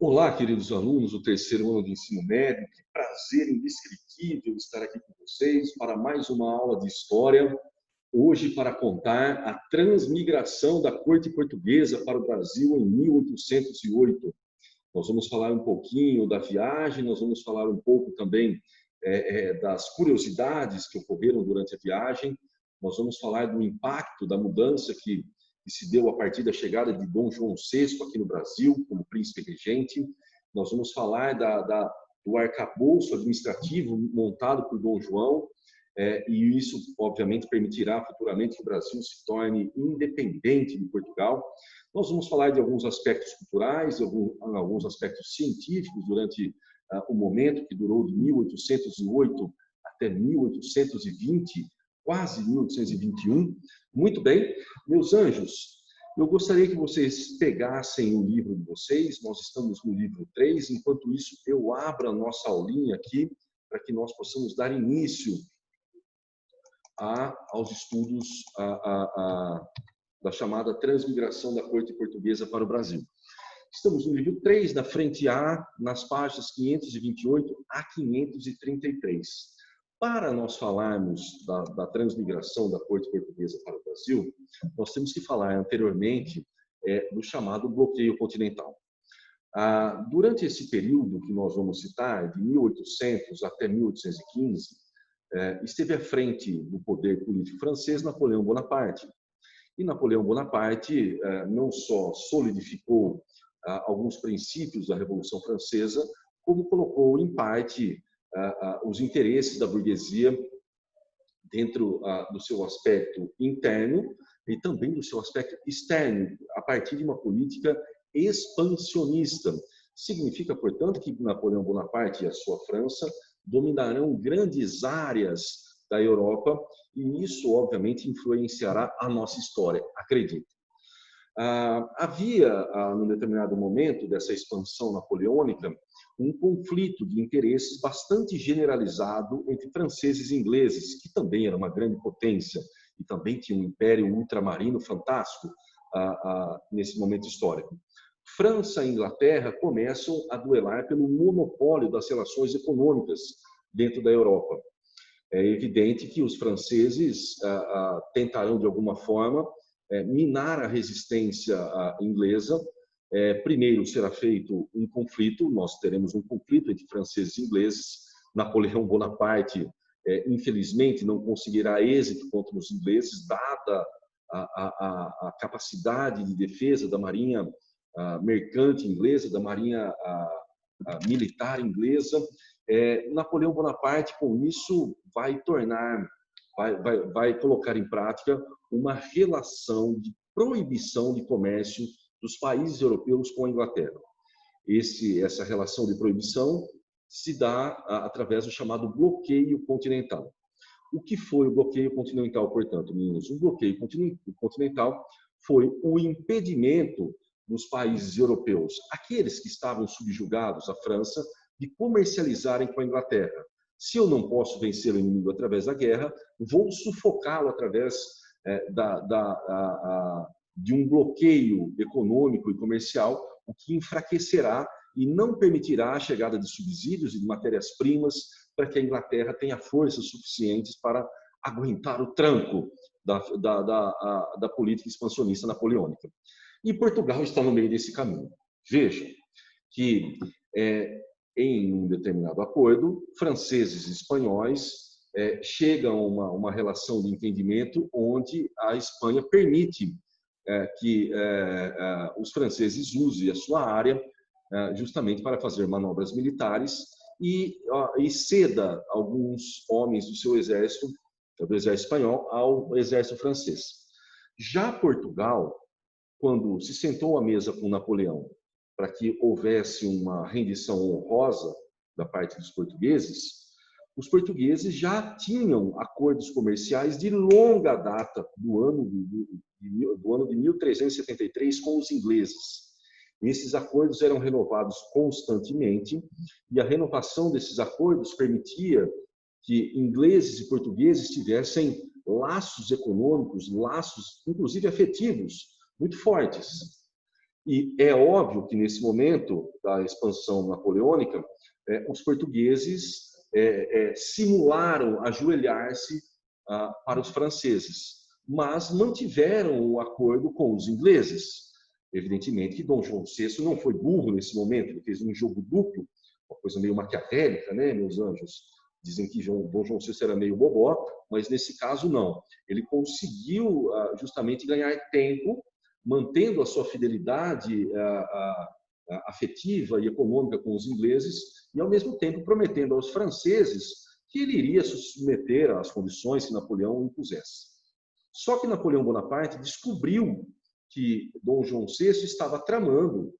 Olá, queridos alunos do terceiro ano do ensino médio. Que prazer indescritível estar aqui com vocês para mais uma aula de história. Hoje, para contar a transmigração da corte portuguesa para o Brasil em 1808. Nós vamos falar um pouquinho da viagem, nós vamos falar um pouco também das curiosidades que ocorreram durante a viagem. Nós vamos falar do impacto da mudança que se deu a partir da chegada de Dom João VI aqui no Brasil, como príncipe regente. Nós vamos falar do arcabouço administrativo montado por Dom João, e isso, obviamente, permitirá futuramente que o Brasil se torne independente de Portugal. Nós vamos falar de alguns aspectos culturais, de alguns aspectos científicos durante o momento que durou de 1808 até 1820, quase 1821. Muito bem, meus anjos, eu gostaria que vocês pegassem o livro de vocês. Nós estamos no livro 3. Enquanto isso, eu abro a nossa aulinha aqui para que nós possamos dar início aos estudos da chamada transmigração da corte portuguesa para o Brasil. Estamos no livro 3, na frente A, nas páginas 528 a 533. Para nós falarmos da transmigração da corte portuguesa para o Brasil, nós temos que falar anteriormente do chamado bloqueio continental. Durante esse período que nós vamos citar, de 1800 até 1815, esteve à frente do poder político francês Napoleão Bonaparte. E Napoleão Bonaparte não só solidificou alguns princípios da Revolução Francesa, como colocou, em parte, os interesses da burguesia dentro do seu aspecto interno e também do seu aspecto externo, a partir de uma política expansionista. Significa, portanto, que Napoleão Bonaparte e a sua França dominarão grandes áreas da Europa, e isso, obviamente, influenciará a nossa história, acredito. Havia, num determinado momento dessa expansão napoleônica, um conflito de interesses bastante generalizado entre franceses e ingleses, que também era uma grande potência e também tinha um império ultramarino fantástico nesse momento histórico. França e Inglaterra começam a duelar pelo monopólio das relações econômicas dentro da Europa. É evidente que os franceses tentarão, de alguma forma, minar a resistência inglesa. Primeiro será feito um conflito, nós teremos um conflito entre franceses e ingleses. Napoleão Bonaparte, infelizmente, não conseguirá êxito contra os ingleses, dada a capacidade de defesa da marinha mercante inglesa, da marinha militar inglesa. Napoleão Bonaparte, com isso, vai colocar em prática uma relação de proibição de comércio dos países europeus com a Inglaterra. Essa relação de proibição se dá através do chamado bloqueio continental. O que foi o bloqueio continental, portanto, meninos? O bloqueio continental foi o impedimento dos países europeus, aqueles que estavam subjugados à França, de comercializarem com a Inglaterra. Se eu não posso vencer o inimigo através da guerra, vou sufocá-lo através de um bloqueio econômico e comercial, o que enfraquecerá e não permitirá a chegada de subsídios e de matérias-primas para que a Inglaterra tenha forças suficientes para aguentar o tranco da política expansionista napoleônica. E Portugal está no meio desse caminho. Vejam que, em um determinado acordo, franceses e espanhóis chegam a uma relação de entendimento onde a Espanha permite que os franceses usem a sua área justamente para fazer manobras militares e ceda alguns homens do seu exército, do exército espanhol, ao exército francês. Já Portugal, quando se sentou à mesa com Napoleão para que houvesse uma rendição honrosa da parte dos portugueses, os portugueses já tinham acordos comerciais de longa data do ano de 1373 com os ingleses. Esses acordos eram renovados constantemente e a renovação desses acordos permitia que ingleses e portugueses tivessem laços econômicos, laços inclusive afetivos, muito fortes. E é óbvio que, nesse momento da expansão napoleônica, os portugueses simularam ajoelhar-se para os franceses, mas mantiveram o acordo com os ingleses. Evidentemente que Dom João VI não foi burro nesse momento, ele fez um jogo duplo, uma coisa meio maquiavélica, né, meus anjos? Dizem que Dom João VI era meio bobó, mas nesse caso não. Ele conseguiu justamente ganhar tempo, mantendo a sua fidelidade afetiva e econômica com os ingleses, e ao mesmo tempo prometendo aos franceses que ele iria se submeter às condições que Napoleão impusesse. Só que Napoleão Bonaparte descobriu que Dom João VI estava tramando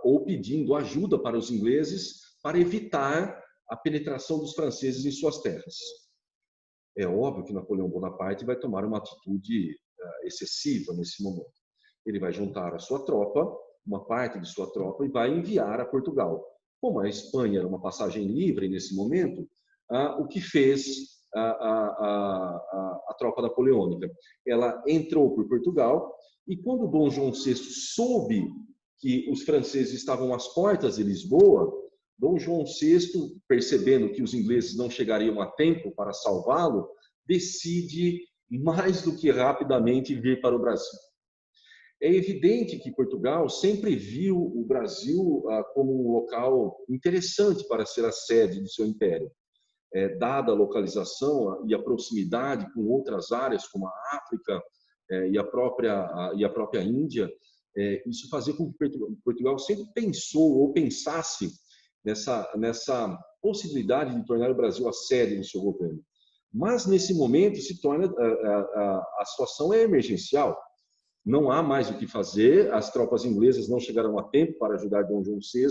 ou pedindo ajuda para os ingleses para evitar a penetração dos franceses em suas terras. É óbvio que Napoleão Bonaparte vai tomar uma atitude excessiva nesse momento. Ele vai juntar a sua tropa, uma parte de sua tropa, e vai enviar a Portugal. Como a Espanha era uma passagem livre nesse momento, o que fez a tropa napoleônica? Ela entrou por Portugal, e quando Dom João VI soube que os franceses estavam às portas de Lisboa, Dom João VI, percebendo que os ingleses não chegariam a tempo para salvá-lo, decide mais do que rapidamente vir para o Brasil. É evidente que Portugal sempre viu o Brasil como um local interessante para ser a sede do seu império. Dada a localização e a proximidade com outras áreas, como a África e a própria Índia, isso fazia com que Portugal sempre pensou ou pensasse nessa possibilidade de tornar o Brasil a sede do seu governo. Mas, nesse momento, se torna a situação é emergencial. Não há mais o que fazer, as tropas inglesas não chegaram a tempo para ajudar Dom João VI,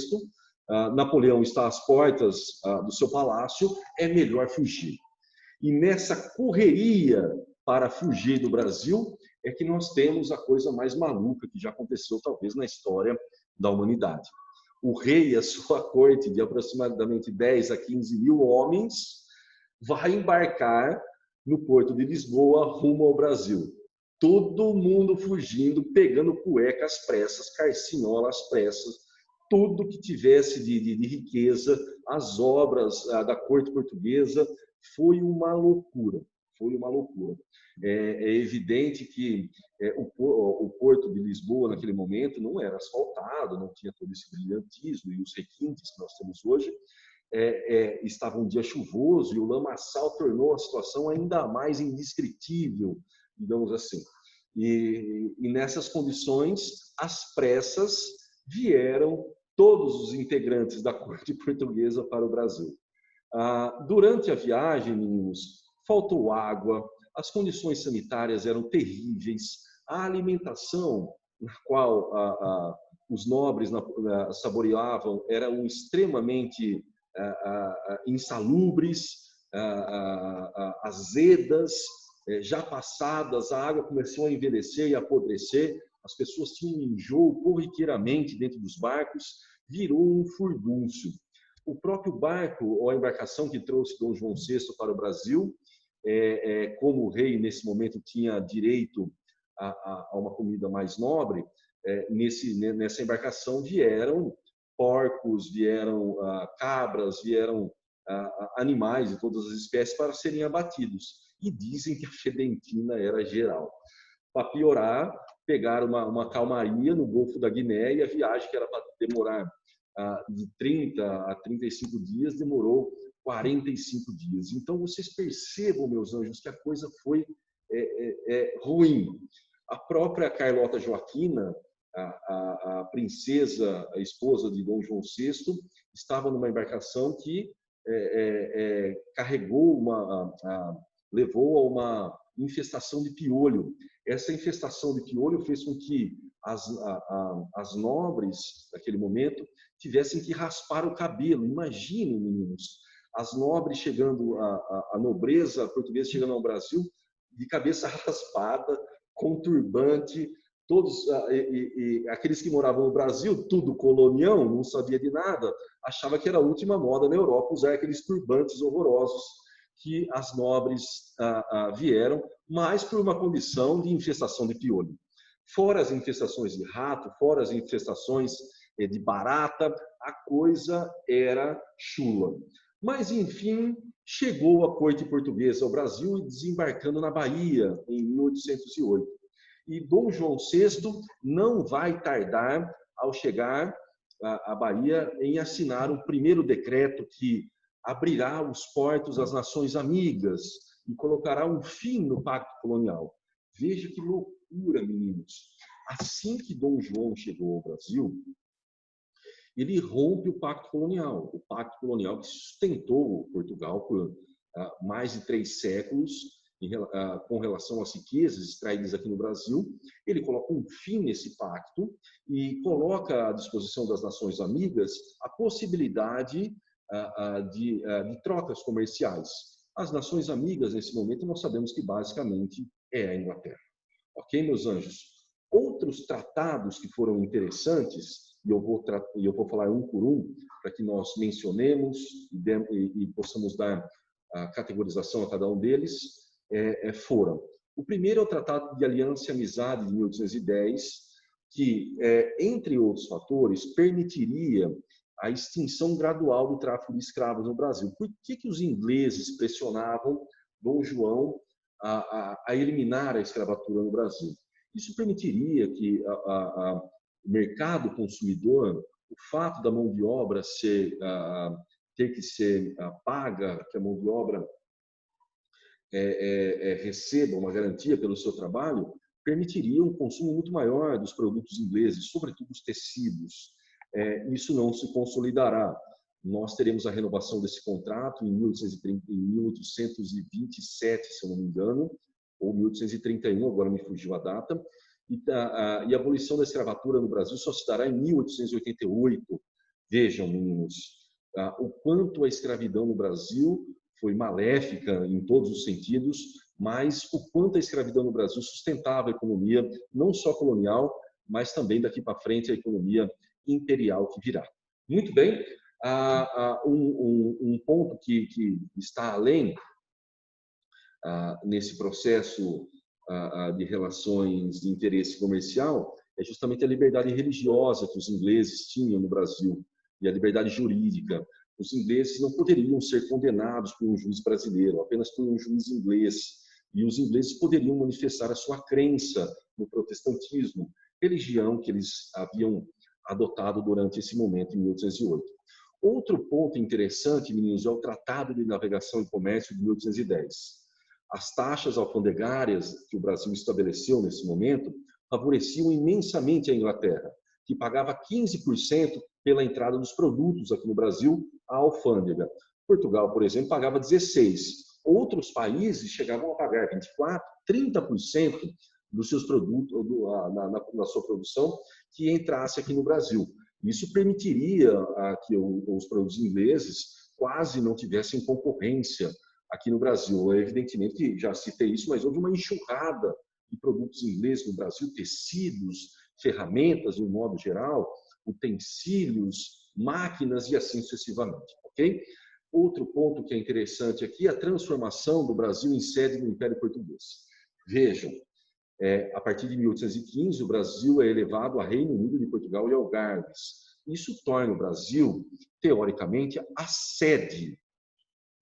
Napoleão está às portas do seu palácio, é melhor fugir. E nessa correria para fugir do Brasil é que nós temos a coisa mais maluca que já aconteceu, talvez, na história da humanidade. O rei e a sua corte, de aproximadamente 10 a 15 mil homens, vai embarcar no porto de Lisboa rumo ao Brasil. Todo mundo fugindo, pegando cueca às pressas, carcinhola às pressas, tudo que tivesse de riqueza, as obras da corte portuguesa, foi uma loucura. Foi uma loucura. É evidente que o porto de Lisboa, naquele momento, não era asfaltado, não tinha todo esse brilhantismo e os requintes que nós temos hoje. Estava um dia chuvoso e o lamaçal tornou a situação ainda mais indescritível, digamos assim. E nessas condições, às pressas, vieram todos os integrantes da corte portuguesa para o Brasil. Durante a viagem, meninos, faltou água, as condições sanitárias eram terríveis, a alimentação na qual os nobres saboreavam eram extremamente insalubres, azedas, já passadas, a água começou a envelhecer e a apodrecer, as pessoas tinham enjoo corriqueiramente dentro dos barcos, virou um furdúncio. O próprio barco, ou a embarcação que trouxe Dom João VI para o Brasil, como o rei nesse momento tinha direito a uma comida mais nobre, nessa embarcação vieram porcos, vieram cabras, vieram animais de todas as espécies para serem abatidos. E dizem que a fedentina era geral. Para piorar, pegaram uma calmaria no Golfo da Guiné e a viagem, que era para demorar de 30 a 35 dias, demorou 45 dias. Então, vocês percebam, meus anjos, que a coisa foi ruim. A própria Carlota Joaquina, a princesa, a esposa de Dom João VI, estava numa embarcação que levou a uma infestação de piolho. Essa infestação de piolho fez com que as nobres, naquele momento, tivessem que raspar o cabelo. Imaginem, meninos, as nobres chegando, a nobreza portuguesa chegando ao Brasil, de cabeça raspada, com turbante, todos aqueles que moravam no Brasil, tudo colonião, não sabia de nada, achava que era a última moda na Europa usar aqueles turbantes horrorosos que as nobres vieram, mas por uma condição de infestação de piolho. Fora as infestações de rato, fora as infestações de barata, a coisa era chula. Mas, enfim, chegou a corte portuguesa ao Brasil, desembarcando na Bahia, em 1808. E Dom João VI não vai tardar, ao chegar à Bahia, em assinar o primeiro decreto que abrirá os portos às nações amigas e colocará um fim no pacto colonial. Veja que loucura, meninos. Assim que Dom João chegou ao Brasil, ele rompe o pacto colonial que sustentou Portugal por mais de 3 séculos com relação às riquezas extraídas aqui no Brasil. Ele coloca um fim nesse pacto e coloca à disposição das nações amigas a possibilidade de trocas comerciais. As nações amigas, nesse momento, nós sabemos que basicamente é a Inglaterra. Ok, meus anjos? Outros tratados que foram interessantes, e eu vou falar um por um, para que nós mencionemos e possamos dar a categorização a cada um deles, foram. O primeiro é o Tratado de Aliança e Amizade de 1810, que, entre outros fatores, permitiria a extinção gradual do tráfico de escravos no Brasil. Por que os ingleses pressionavam Dom João a eliminar a escravatura no Brasil? Isso permitiria que o mercado consumidor, o fato da mão de obra ter que ser paga, que a mão de obra receba uma garantia pelo seu trabalho, permitiria um consumo muito maior dos produtos ingleses, sobretudo os tecidos. Isso não se consolidará. Nós teremos a renovação desse contrato em 1827, se eu não me engano, ou 1831, agora me fugiu a data, e a abolição da escravatura no Brasil só se dará em 1888. Vejam, meninos, o quanto a escravidão no Brasil foi maléfica em todos os sentidos, mas o quanto a escravidão no Brasil sustentava a economia, não só colonial, mas também daqui para frente a economia imperial que virá. Muito bem, um ponto que está além nesse processo de relações de interesse comercial é justamente a liberdade religiosa que os ingleses tinham no Brasil e a liberdade jurídica. Os ingleses não poderiam ser condenados por um juiz brasileiro, apenas por um juiz inglês. E os ingleses poderiam manifestar a sua crença no protestantismo, religião que eles haviam adotado durante esse momento, em 1808. Outro ponto interessante, meninos, é o Tratado de Navegação e Comércio de 1810. As taxas alfandegárias que o Brasil estabeleceu nesse momento favoreciam imensamente a Inglaterra, que pagava 15% pela entrada dos produtos aqui no Brasil à alfândega. Portugal, por exemplo, pagava 16%. Outros países chegavam a pagar 24%, 30% dos seus produtos, na sua produção, que entrasse aqui no Brasil. Isso permitiria que os produtos ingleses quase não tivessem concorrência aqui no Brasil. Evidentemente que já citei isso, mas houve uma enxurrada de produtos ingleses no Brasil, tecidos, ferramentas, de um modo geral, utensílios, máquinas e assim sucessivamente. Ok? Outro ponto que é interessante aqui é a transformação do Brasil em sede do Império Português. Vejam, a partir de 1815, o Brasil é elevado a Reino Unido de Portugal e Algarves. Isso torna o Brasil, teoricamente, a sede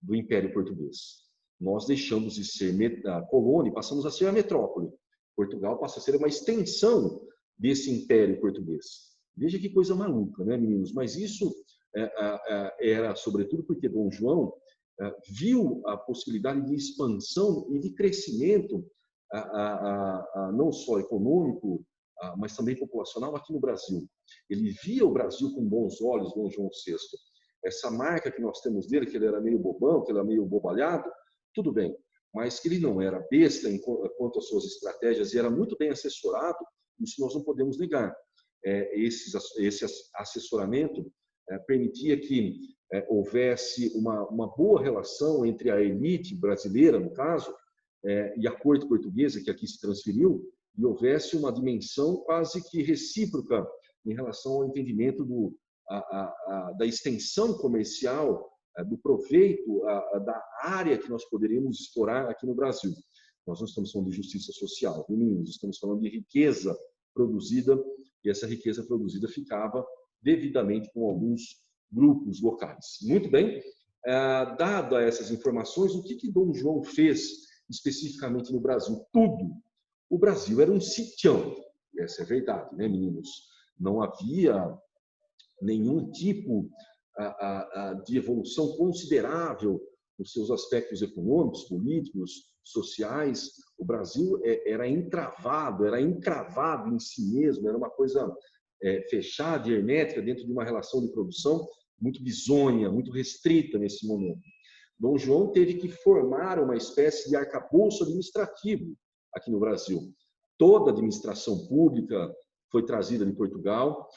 do Império Português. Nós deixamos de ser a colônia e passamos a ser a metrópole. Portugal passa a ser uma extensão desse Império Português. Veja que coisa maluca, né, meninos? Mas isso era, sobretudo, porque Dom João viu a possibilidade de expansão e de crescimento não só econômico, mas também populacional aqui no Brasil. Ele via o Brasil com bons olhos, Dom João VI. Essa marca que nós temos dele, que ele era meio bobão, que ele era meio bobalhado, tudo bem, mas que ele não era besta quanto às suas estratégias e era muito bem assessorado, isso nós não podemos negar. Esse assessoramento permitia que houvesse uma boa relação entre a elite brasileira, no caso, e a corte portuguesa, que aqui se transferiu, e houvesse uma dimensão quase que recíproca em relação ao entendimento da extensão comercial, do proveito da área que nós poderíamos explorar aqui no Brasil. Nós não estamos falando de justiça social, meninos, estamos falando de riqueza produzida, e essa riqueza produzida ficava devidamente com alguns grupos locais. Muito bem, dado essas informações, o que Dom João fez especificamente no Brasil? Tudo. O Brasil era um sitião, essa é a verdade, né, meninos? Não havia nenhum tipo de evolução considerável nos seus aspectos econômicos, políticos, sociais. O Brasil era encravado em si mesmo, era uma coisa fechada e hermética dentro de uma relação de produção muito bizonha, muito restrita nesse momento. Dom João teve que formar uma espécie de arcabouço administrativo aqui no Brasil. Toda a administração pública foi trazida de Portugal,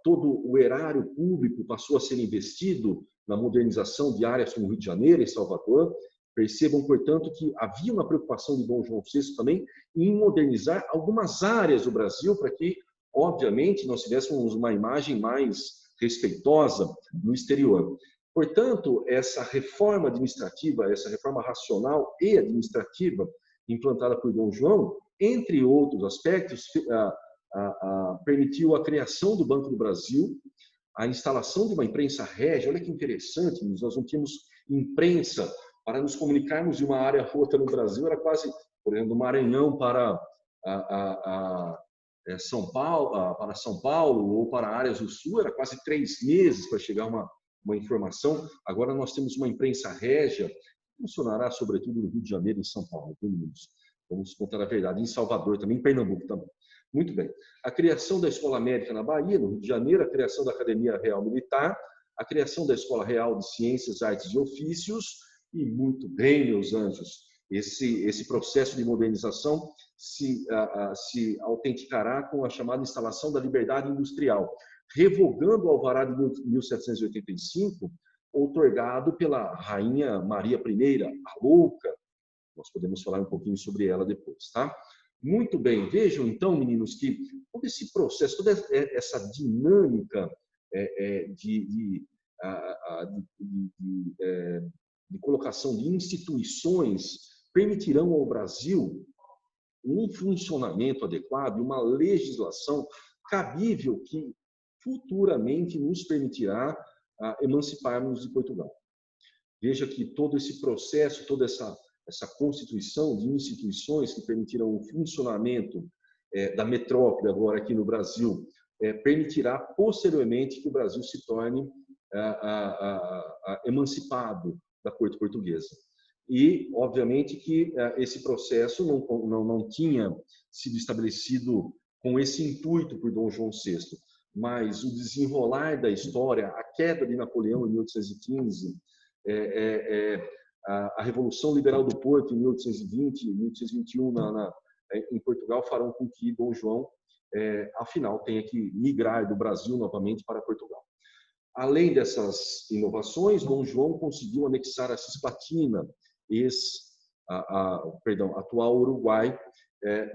todo o erário público passou a ser investido na modernização de áreas como Rio de Janeiro e Salvador. Percebam, portanto, que havia uma preocupação de Dom João VI também em modernizar algumas áreas do Brasil para que, obviamente, nós tivéssemos uma imagem mais respeitosa no exterior. Portanto, essa reforma administrativa, essa reforma racional e administrativa implantada por Dom João, entre outros aspectos, permitiu a criação do Banco do Brasil, a instalação de uma imprensa régia. Olha que interessante, nós não tínhamos imprensa para nos comunicarmos de uma área a outra no Brasil, era quase, por exemplo, do Maranhão para São Paulo ou para áreas do Sul, era quase 3 meses para chegar uma informação. Agora nós temos uma imprensa régia, que funcionará sobretudo no Rio de Janeiro e em São Paulo, vamos contar a verdade, em Salvador também, em Pernambuco também. Muito bem. A criação da Escola Médica na Bahia, no Rio de Janeiro, a criação da Academia Real Militar, a criação da Escola Real de Ciências, Artes e Ofícios, e muito bem, meus anjos, esse processo de modernização se autenticará com a chamada instalação da liberdade industrial, revogando o alvará de 1785, outorgado pela Rainha Maria I, a Louca. Nós podemos falar um pouquinho sobre ela depois, tá? Muito bem, vejam então, meninos, que todo esse processo, toda essa dinâmica de colocação de instituições permitirão ao Brasil um funcionamento adequado, uma legislação cabível que futuramente nos permitirá emanciparmos de Portugal. Veja que todo esse processo, toda essa constituição de instituições que permitirão o funcionamento da metrópole agora aqui no Brasil, permitirá posteriormente que o Brasil se torne emancipado da corte portuguesa. E, obviamente, que esse processo não tinha sido estabelecido com esse intuito por Dom João VI, mas o desenrolar da história, a queda de Napoleão em 1815, a Revolução Liberal do Porto em 1820 e 1821 em Portugal farão com que Dom João, afinal, tenha que migrar do Brasil novamente para Portugal. Além dessas inovações, Dom João conseguiu anexar a Cisplatina, atual Uruguai,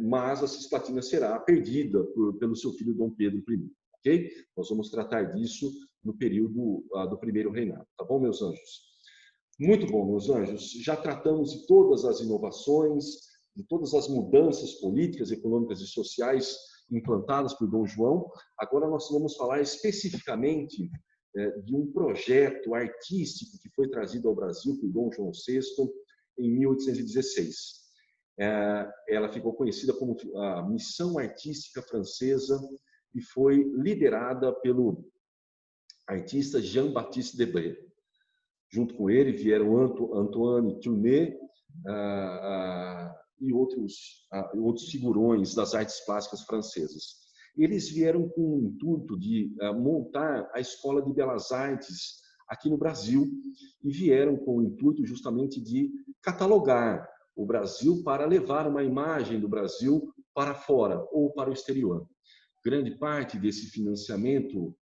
mas a Cisplatina será perdida pelo seu filho Dom Pedro I. Okay? Nós vamos tratar disso no período do primeiro reinado. Tá bom, meus anjos? Muito bom, meus anjos. Já tratamos de todas as inovações, de todas as mudanças políticas, econômicas e sociais implantadas por Dom João. Agora nós vamos falar especificamente de um projeto artístico que foi trazido ao Brasil por Dom João VI em 1816. Ela ficou conhecida como a Missão Artística Francesa e foi liderada pelo artista Jean-Baptiste Debré. Junto com ele vieram Antoine Tounet e outros figurões das artes plásticas francesas. Eles vieram com o intuito de montar a Escola de Belas Artes aqui no Brasil e vieram com o intuito justamente de catalogar o Brasil para levar uma imagem do Brasil para fora ou para o exterior. Grande parte desse financiamento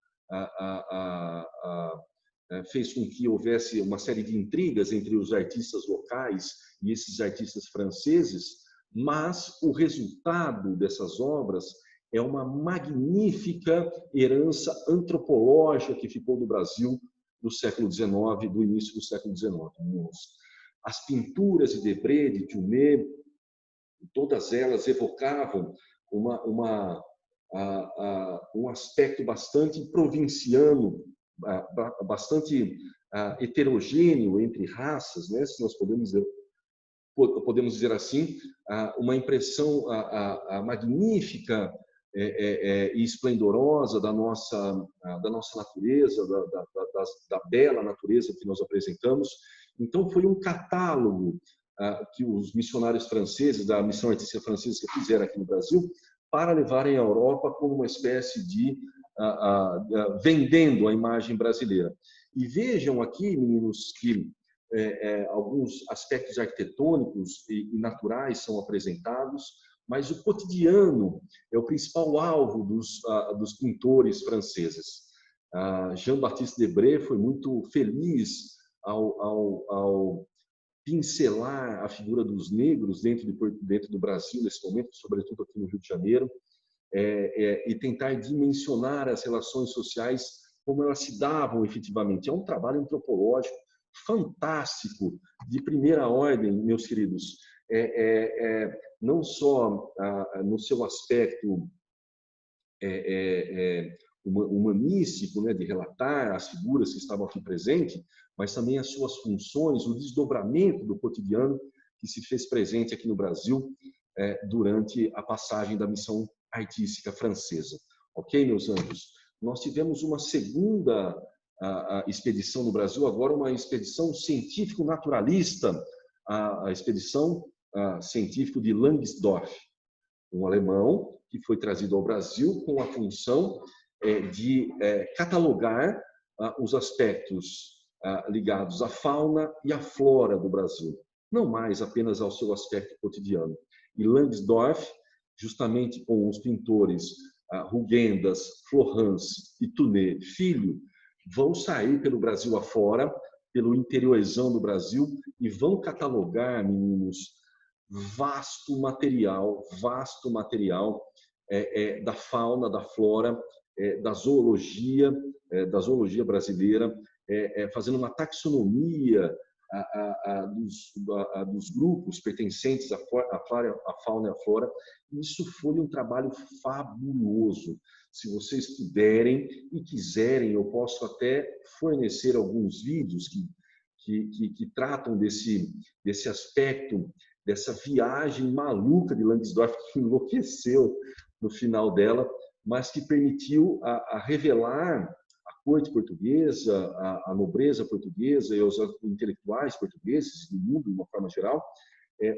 fez com que houvesse uma série de intrigas entre os artistas locais e esses artistas franceses, mas o resultado dessas obras é uma magnífica herança antropológica que ficou do Brasil do século XIX, do início do século XIX. As pinturas de Debré, de Tounet, todas elas evocavam um aspecto bastante provinciano, bastante heterogêneo entre raças, né? Se nós podemos dizer assim, uma impressão magnífica e esplendorosa da nossa natureza, da bela natureza que nós apresentamos. Então, foi um catálogo que os missionários franceses, da missão artística francesa, que fizeram aqui no Brasil, para levarem à Europa como uma espécie de vendendo a imagem brasileira. E vejam aqui, meninos, que alguns aspectos arquitetônicos e naturais são apresentados, mas o cotidiano é o principal alvo dos pintores franceses. Jean-Baptiste Debré foi muito feliz ao pincelar a figura dos negros dentro do Brasil nesse momento, sobretudo aqui no Rio de Janeiro, e tentar dimensionar as relações sociais como elas se davam efetivamente. É um trabalho antropológico fantástico, de primeira ordem, meus queridos. Não só no seu aspecto humanístico, né, de relatar as figuras que estavam aqui presentes, mas também as suas funções, o desdobramento do cotidiano que se fez presente aqui no Brasil durante a passagem da missão artística francesa. Ok, meus anjos? Nós tivemos uma segunda expedição no Brasil, agora uma expedição científico-naturalista, a expedição científica de Langsdorff, um alemão que foi trazido ao Brasil com a função de catalogar os aspectos ligados à fauna e à flora do Brasil, não mais apenas ao seu aspecto cotidiano. E Langsdorff, justamente com os pintores Rugendas, Florence e Tunet Filho, vão sair pelo Brasil afora, pelo interiorzão do Brasil, e vão catalogar, meninos, vasto material da fauna, da flora, da zoologia brasileira, fazendo uma taxonomia dos grupos pertencentes à fauna e à flora. Isso foi um trabalho fabuloso. Se vocês puderem e quiserem, eu posso até fornecer alguns vídeos que tratam desse aspecto, dessa viagem maluca de Langsdorff, que enlouqueceu no final dela, mas que permitiu revelar a corte portuguesa, a nobreza portuguesa e os intelectuais portugueses do mundo, de uma forma geral,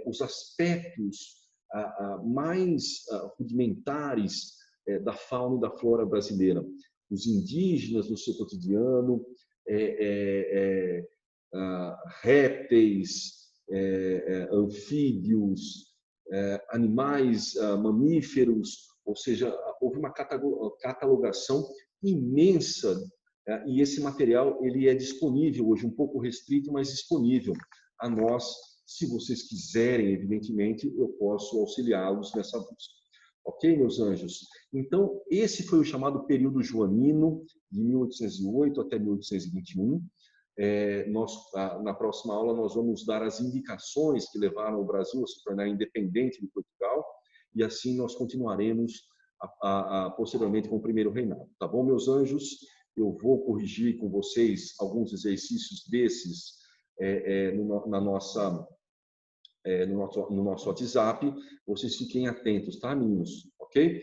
os aspectos mais rudimentares da fauna e da flora brasileira. Os indígenas no seu cotidiano, répteis, anfíbios, animais mamíferos, ou seja, houve uma catalogação imensa, e esse material ele é disponível hoje, um pouco restrito, mas disponível a nós. Se vocês quiserem, evidentemente, eu posso auxiliá-los nessa busca. Ok, meus anjos? Então, esse foi o chamado período joanino, de 1808 até 1821. Na próxima aula, nós vamos dar as indicações que levaram o Brasil a se tornar independente de Portugal, e assim nós continuaremos posteriormente com o primeiro reinado. Tá bom, meus anjos? Eu vou corrigir com vocês alguns exercícios desses no nosso WhatsApp. Vocês fiquem atentos, tá, meninos? Ok?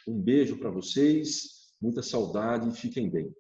Um beijo para vocês, muita saudade e fiquem bem.